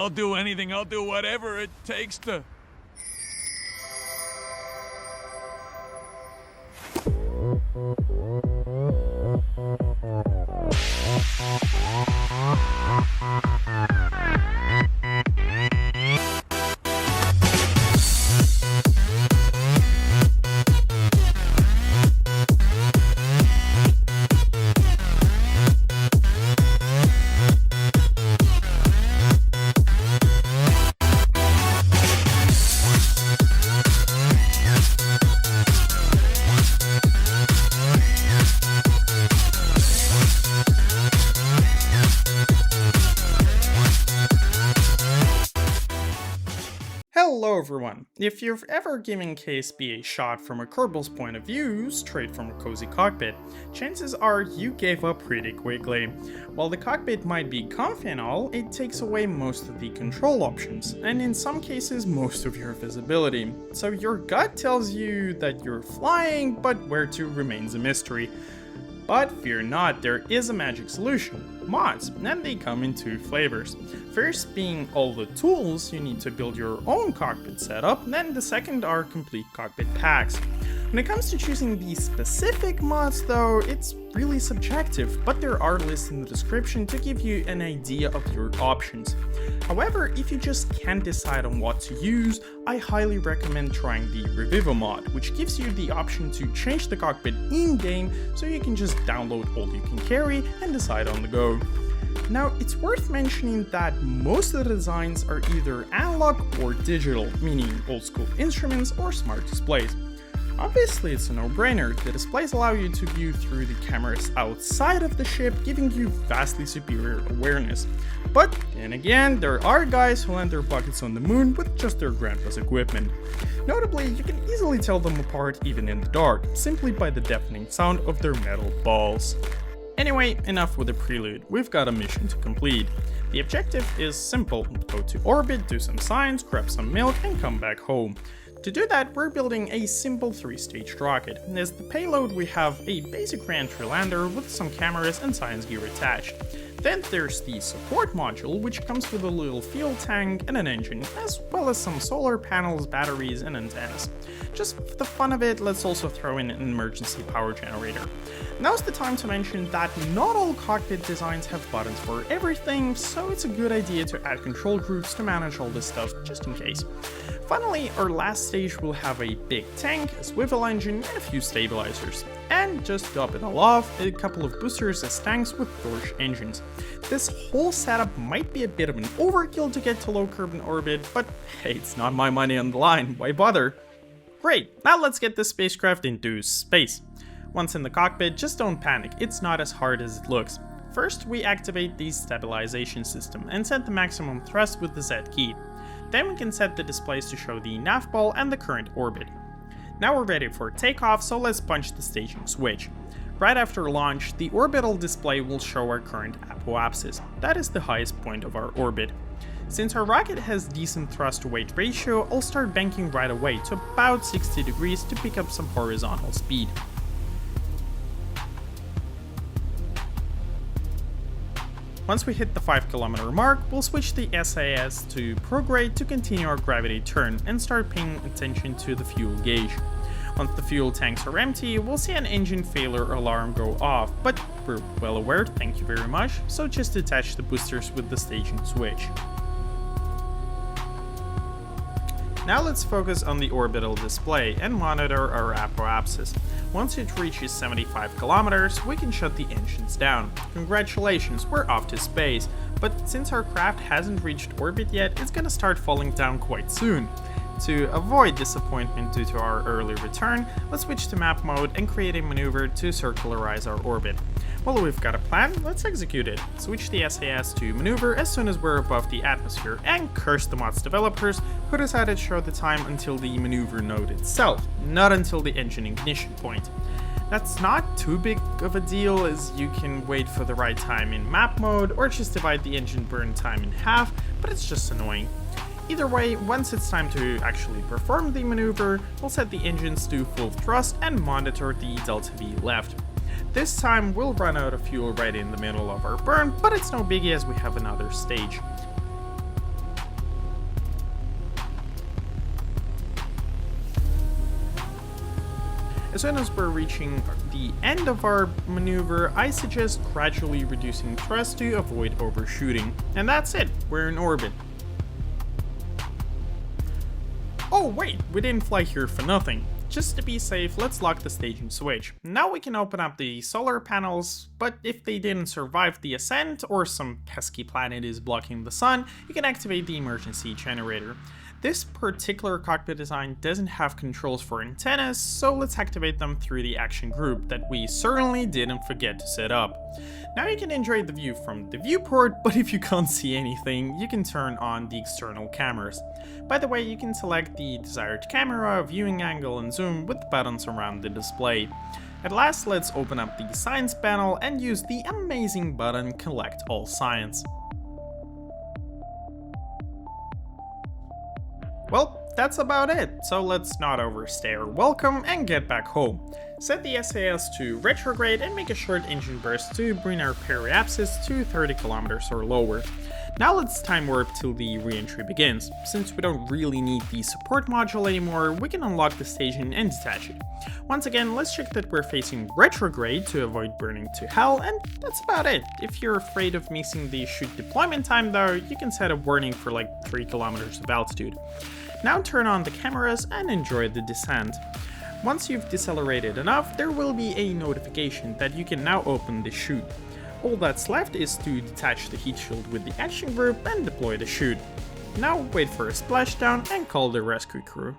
I'll do anything, I'll do whatever it takes to... Hello everyone! If you've ever given KSP a shot from a Kerbal's point of view, straight from a cozy cockpit, chances are you gave up pretty quickly. While the cockpit might be comfy and all, it takes away most of the control options, and in some cases most of your visibility. So your gut tells you that you're flying, but where to remains a mystery. But fear not, there is a magic solution: mods, and they come in two flavors. First being all the tools you need to build your own cockpit setup, then the second are complete cockpit packs. When it comes to choosing the specific mods though, it's really subjective, but there are lists in the description to give you an idea of your options. However, if you just can't decide on what to use, I highly recommend trying the Revivo mod, which gives you the option to change the cockpit in-game, so you can just download all you can carry and decide on the go. Now, it's worth mentioning that most of the designs are either analog or digital, meaning old school instruments or smart displays. Obviously, it's a no-brainer. The displays allow you to view through the cameras outside of the ship, giving you vastly superior awareness. But then again, there are guys who land their buckets on the moon with just their grandpa's equipment. Notably, you can easily tell them apart even in the dark, simply by the deafening sound of their metal balls. Anyway, enough with the prelude, we've got a mission to complete. The objective is simple: go to orbit, do some science, grab some milk, and come back home. To do that, we're building a simple 3-staged rocket. As the payload, we have a basic re-entry lander with some cameras and science gear attached. Then there's the support module, which comes with a little fuel tank and an engine, as well as some solar panels, batteries, and antennas. Just for the fun of it, let's also throw in an emergency power generator. Now's the time to mention that not all cockpit designs have buttons for everything, so it's a good idea to add control groups to manage all this stuff just in case. Finally, our last stage will have a big tank, a swivel engine, and a few stabilizers. And just top it all off, a couple of boosters as tanks with Dorsch engines. This whole setup might be a bit of an overkill to get to low carbon orbit, but hey, it's not my money on the line, why bother? Great, now let's get this spacecraft into space. Once in the cockpit, just don't panic, it's not as hard as it looks. First, we activate the stabilization system and set the maximum thrust with the Z key. Then we can set the displays to show the nav ball and the current orbit. Now we're ready for takeoff, so let's punch the staging switch. Right after launch, the orbital display will show our current apoapsis. That is the highest point of our orbit. Since our rocket has decent thrust to weight ratio, I'll start banking right away to about 60 degrees to pick up some horizontal speed. Once we hit the 5km mark, we'll switch the SAS to prograde to continue our gravity turn and start paying attention to the fuel gauge. Once the fuel tanks are empty, we'll see an engine failure alarm go off, but we're well aware, thank you very much, so just attach the boosters with the staging switch. Now let's focus on the orbital display and monitor our apoapsis. Once it reaches 75 kilometers, we can shut the engines down. Congratulations, we're off to space, but since our craft hasn't reached orbit yet, it's gonna start falling down quite soon. To avoid disappointment due to our early return, let's switch to map mode and create a maneuver to circularize our orbit. Well, we've got a plan, let's execute it. Switch the SAS to maneuver as soon as we're above the atmosphere, and curse the mod's developers who decided to show the time until the maneuver node itself, not until the engine ignition point. That's not too big of a deal, as you can wait for the right time in map mode or just divide the engine burn time in half, but it's just annoying. Either way, once it's time to actually perform the maneuver, we'll set the engines to full thrust and monitor the delta V left. This time we'll run out of fuel right in the middle of our burn, but it's no biggie as we have another stage. As soon as we're reaching the end of our maneuver, I suggest gradually reducing thrust to avoid overshooting. And that's it, we're in orbit. Oh wait, we didn't fly here for nothing. Just to be safe, let's lock the staging switch. Now we can open up the solar panels, but if they didn't survive the ascent or some pesky planet is blocking the sun, you can activate the emergency generator. This particular cockpit design doesn't have controls for antennas, so let's activate them through the action group that we certainly didn't forget to set up. Now you can enjoy the view from the viewport, but if you can't see anything, you can turn on the external cameras. By the way, you can select the desired camera, viewing angle and zoom with the buttons around the display. At last, let's open up the science panel and use the amazing button Collect All Science. Well, that's about it, so let's not overstay our welcome and get back home. Set the SAS to retrograde and make a short engine burst to bring our periapsis to 30 km or lower. Now let's time warp till the re-entry begins. Since we don't really need the support module anymore, we can unlock the station and detach it. Once again, let's check that we're facing retrograde to avoid burning to hell, and that's about it. If you're afraid of missing the chute deployment time though, you can set a warning for like 3 km of altitude. Now turn on the cameras and enjoy the descent. Once you've decelerated enough, there will be a notification that you can now open the chute. All that's left is to detach the heat shield with the action group and deploy the chute. Now wait for a splashdown and call the rescue crew.